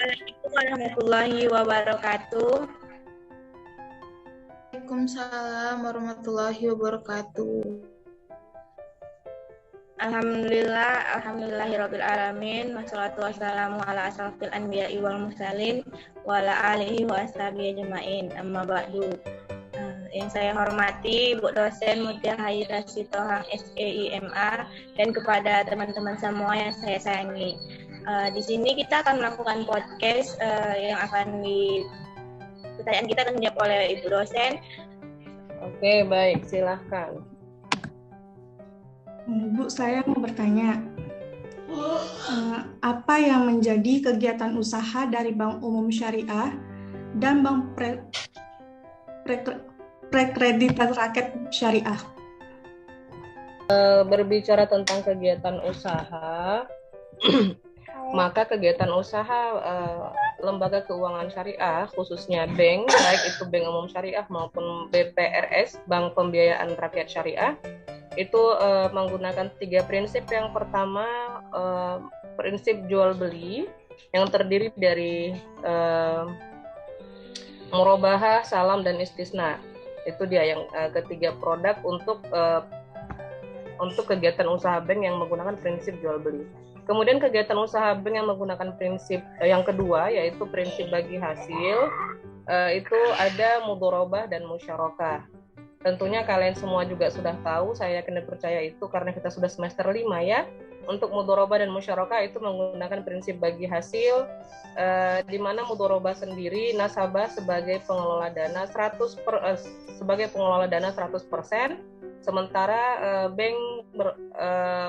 Assalamualaikum warahmatullahi wabarakatuh. Waalaikumsalam warahmatullahi wabarakatuh. Alhamdulillahirabbil alamin. Wassalatu wassalamu ala asrofil anbiya'i wal mursalin wa ala alihi wa ashabihi ajmain. Amma ba'du. Yang saya hormati Bu dosen Mutia Haira Sitohang SEIMA dan kepada teman-teman semua yang saya sayangi. Di sini kita akan melakukan podcast yang akan pertanyaan kita akan dijawab oleh Ibu dosen. Oke, baik, silahkan. Bu, saya mau bertanya, apa yang menjadi kegiatan usaha dari Bank Umum Syariah dan Bank Prekreditan Rakyat Syariah? Berbicara tentang kegiatan usaha, maka kegiatan usaha lembaga keuangan syariah, khususnya bank, baik itu Bank Umum Syariah maupun BPRS, Bank Pembiayaan Rakyat Syariah, itu menggunakan 3 prinsip. Yang pertama, prinsip jual beli yang terdiri dari murabahah, salam, dan istisna. Itu dia yang ketiga produk untuk kegiatan usaha bank yang menggunakan prinsip jual beli. Kemudian kegiatan usaha bank yang menggunakan prinsip yang kedua, yaitu prinsip bagi hasil, itu ada mudharabah dan musyarakah. Tentunya kalian semua juga sudah tahu, saya yakin dan percaya itu karena kita sudah semester 5 ya. Untuk mudharabah dan musyarakah itu menggunakan prinsip bagi hasil, di mana mudharabah sendiri nasabah sebagai pengelola dana 100%, sementara bank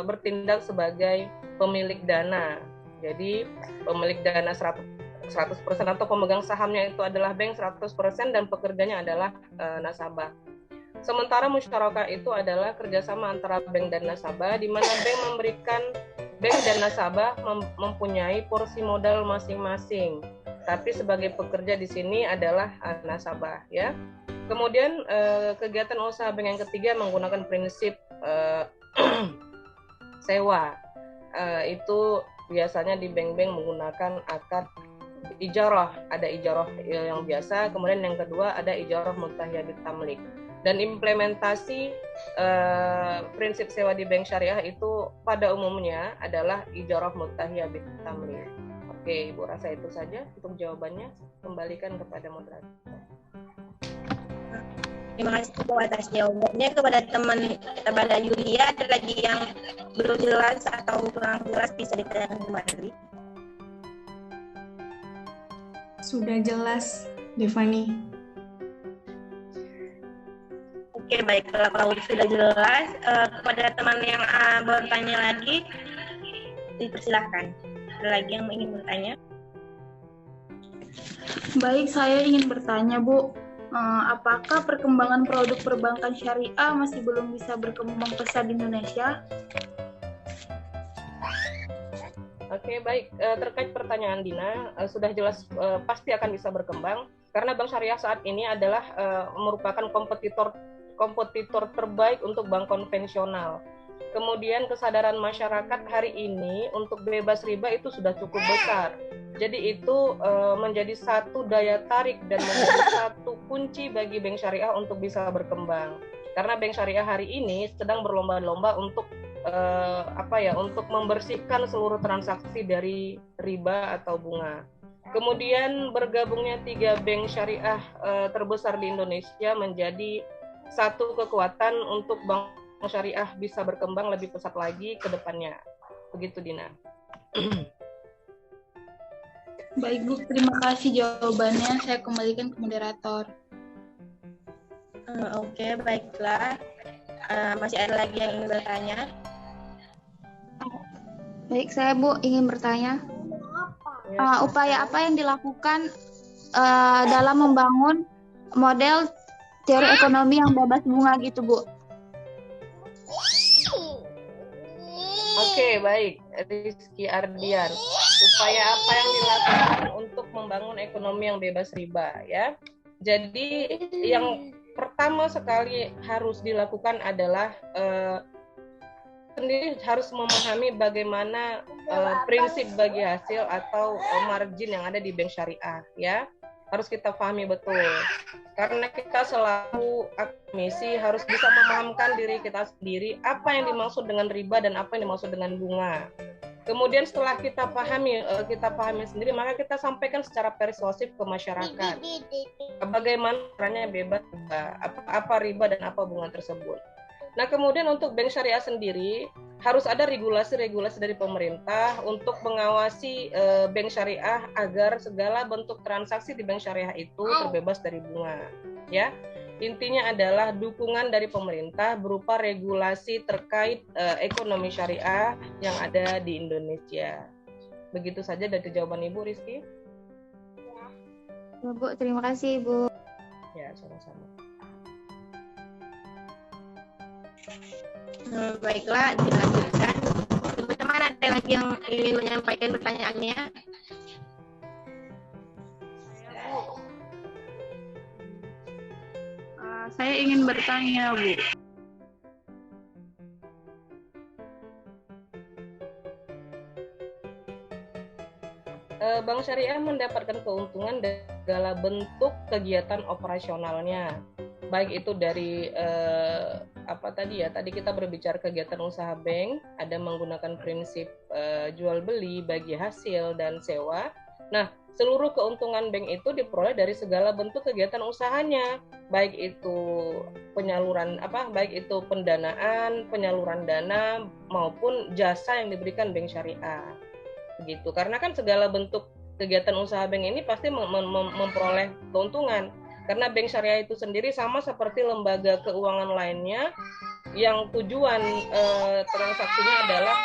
bertindak sebagai pemilik dana. Jadi pemilik dana 100% atau pemegang sahamnya itu adalah bank 100% dan pekerjanya adalah nasabah. Sementara musyarakah itu adalah kerjasama antara bank dan nasabah, di mana bank dan nasabah mempunyai porsi modal masing-masing. Tapi sebagai pekerja di sini adalah nasabah, ya. Kemudian kegiatan usaha bank yang ketiga menggunakan prinsip sewa. Itu biasanya di bank-bank menggunakan akad ijarah. Ada ijarah yang biasa, kemudian yang kedua ada ijarah muntahiyah bitamlik. Dan implementasi prinsip sewa di bank syariah itu pada umumnya adalah ijarah muntahiyah bitamlik. Oke, Ibu rasa itu saja untuk jawabannya. Kembalikan kepada moderator. Terima kasih atas jawabannya. Kepada Yulia, ada lagi yang belum jelas atau kurang jelas bisa ditanyakan kembali. Sudah jelas, Devani. Oke, baik. Kalau sudah jelas, kepada teman yang bertanya lagi, dipersilahkan. Ada lagi yang ingin bertanya? Baik, saya ingin bertanya, Bu. Apakah perkembangan produk perbankan syariah masih belum bisa berkembang pesat di Indonesia? Oke, baik. Terkait pertanyaan Dina, sudah jelas pasti akan bisa berkembang karena bank syariah saat ini adalah merupakan kompetitor terbaik untuk bank konvensional. Kemudian kesadaran masyarakat hari ini untuk bebas riba itu sudah cukup besar. Jadi itu menjadi satu daya tarik dan menjadi satu kunci bagi bank syariah untuk bisa berkembang. Karena bank syariah hari ini sedang berlomba-lomba untuk untuk membersihkan seluruh transaksi dari riba atau bunga. Kemudian bergabungnya 3 bank syariah terbesar di Indonesia menjadi satu kekuatan untuk bank syariah bisa berkembang lebih pesat lagi ke depannya. Begitu, Dina. Baik, Bu. Terima kasih jawabannya. Saya kembalikan ke moderator. Oke, baiklah. Masih ada lagi yang ingin bertanya? Baik, saya Bu ingin bertanya. Upaya apa yang dilakukan dalam membangun model teori ekonomi yang bebas bunga gitu, Bu? Oke, baik. Rizky Ardian. Upaya apa yang dilakukan untuk membangun ekonomi yang bebas riba, ya? Jadi yang pertama sekali harus dilakukan adalah sendiri harus memahami bagaimana prinsip bagi hasil atau margin yang ada di bank syariah, ya. Harus kita pahami betul. Karena kita selaku akademisi harus bisa memahamkan diri kita sendiri apa yang dimaksud dengan riba dan apa yang dimaksud dengan bunga. Kemudian setelah kita pahami sendiri, maka kita sampaikan secara persuasif ke masyarakat. Bagaimana caranya bebas riba, apa riba dan apa bunga tersebut. Nah, kemudian untuk bank syariah sendiri harus ada regulasi-regulasi dari pemerintah untuk mengawasi bank syariah agar segala bentuk transaksi di bank syariah itu terbebas dari bunga. Ya. Intinya adalah dukungan dari pemerintah berupa regulasi terkait ekonomi syariah yang ada di Indonesia. Begitu saja dari jawaban Ibu, Rizky. Ya, Bu, terima kasih, Bu. Ya, sama-sama. Baiklah, dilanjutkan. Teman-teman ada lagi yang ingin menyampaikan pertanyaannya? Saya ingin bertanya, Bu. Bank Syariah mendapatkan keuntungan dari segala bentuk kegiatan operasionalnya, baik itu dari tadi kita berbicara kegiatan usaha bank, ada menggunakan prinsip jual beli, bagi hasil dan sewa. Nah, seluruh keuntungan bank itu diperoleh dari segala bentuk kegiatan usahanya, baik itu pendanaan, penyaluran dana maupun jasa yang diberikan bank syariah. Begitu. Karena kan segala bentuk kegiatan usaha bank ini pasti memperoleh keuntungan. Karena bank syariah itu sendiri sama seperti lembaga keuangan lainnya yang tujuan transaksinya adalah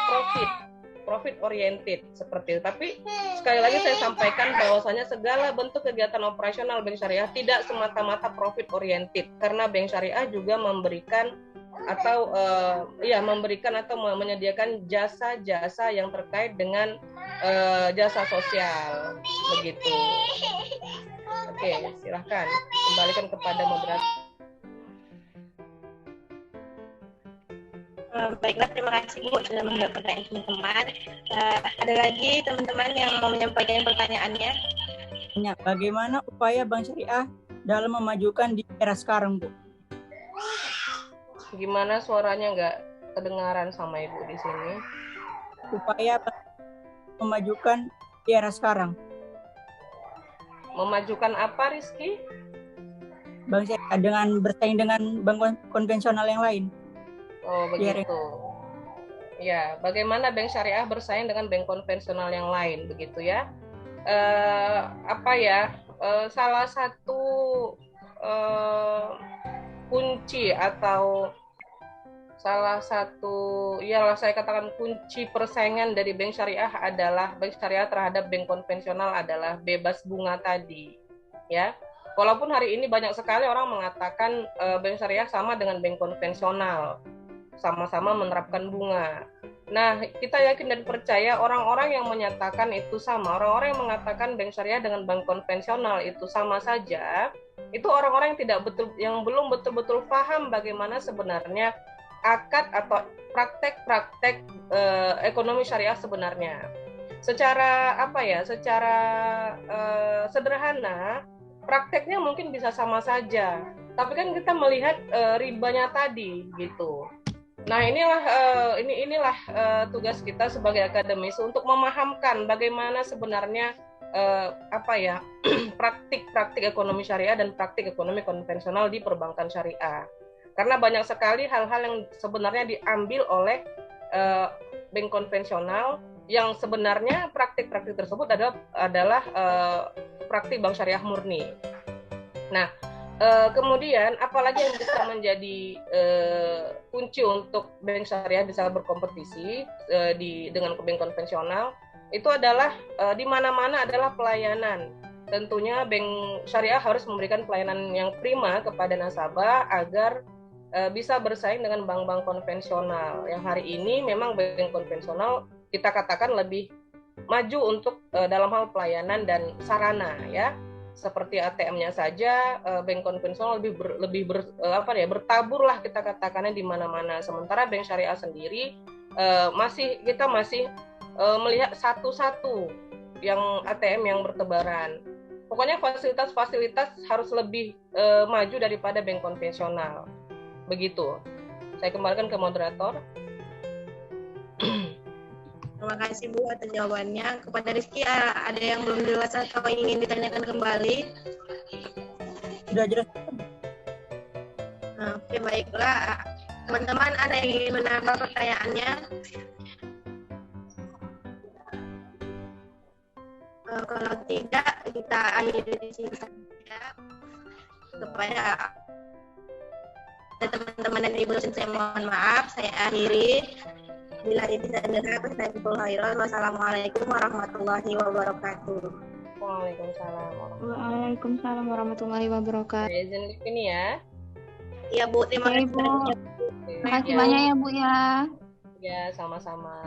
profit oriented seperti itu. Tapi sekali lagi saya sampaikan bahwasanya segala bentuk kegiatan operasional bank syariah tidak semata-mata profit oriented, karena bank syariah juga memberikan atau menyediakan jasa-jasa yang terkait dengan jasa sosial begitu. Oke, silahkan kembalikan kepada moderator. Baiklah, terima kasih Bu sudah menjawab pertanyaan teman-teman. Ada lagi teman-teman yang mau menyampaikan pertanyaannya? Bagaimana upaya Bank Syariah dalam memajukan di era sekarang, Bu? Gimana suaranya nggak kedengaran sama Ibu di sini? Upaya memajukan di era sekarang. Memajukan apa, Rizky? Bank Syariah dengan bersaing dengan bank konvensional yang lain. Oh, begitu. Ya, bagaimana bank syariah bersaing dengan bank konvensional yang lain, begitu ya? Salah satu kunci atau salah satu, saya katakan kunci persaingan dari bank syariah adalah bank syariah terhadap bank konvensional adalah bebas bunga tadi, ya. Walaupun hari ini banyak sekali orang mengatakan bank syariah sama dengan bank konvensional, sama-sama menerapkan bunga. Nah, kita yakin dan percaya orang-orang yang menyatakan itu sama, orang-orang yang mengatakan bank syariah dengan bank konvensional itu sama saja, itu orang-orang yang belum betul-betul paham bagaimana sebenarnya akad atau praktek-praktek ekonomi syariah sebenarnya. Secara sederhana, prakteknya mungkin bisa sama saja, tapi kan kita melihat ribanya tadi gitu. Nah, inilah tugas kita sebagai akademisi untuk memahamkan bagaimana sebenarnya praktik-praktik ekonomi syariah dan praktik ekonomi konvensional di perbankan syariah. Karena banyak sekali hal-hal yang sebenarnya diambil oleh bank konvensional yang sebenarnya praktik-praktik tersebut adalah praktik bank syariah murni. Nah, kemudian apalagi yang bisa menjadi kunci untuk bank syariah bisa berkompetisi dengan bank konvensional itu adalah di mana-mana adalah pelayanan. Tentunya bank syariah harus memberikan pelayanan yang prima kepada nasabah agar bisa bersaing dengan bank-bank konvensional yang hari ini memang bank konvensional kita katakan lebih maju untuk dalam hal pelayanan dan sarana, ya. Seperti ATM-nya saja, bank konvensional lebih bertabur lah kita katakannya di mana-mana. Sementara bank syariah sendiri kita masih melihat satu-satu yang ATM yang bertebaran. Pokoknya fasilitas-fasilitas harus lebih maju daripada bank konvensional. Begitu. Saya kembalikan ke moderator. Terima kasih Bu atas jawabannya. Kepada Rizky, ada yang belum jelas atau ingin ditanyakan kembali? Sudah jelas. Oke, baiklah. Teman-teman, ada yang ingin menambah pertanyaannya? Kalau tidak, kita akhiri di sini saja. Kepada teman-teman dan ibu dosen, saya mohon maaf. Saya akhiri. Bila tidak ada, wassalamualaikum warahmatullahi wabarakatuh. Waalaikumsalam warahmatullahi wabarakatuh. Saya izin di sini ya. Iya Bu, terima kasih. Terima kasih banyak ya Bu ya. Ya, sama-sama.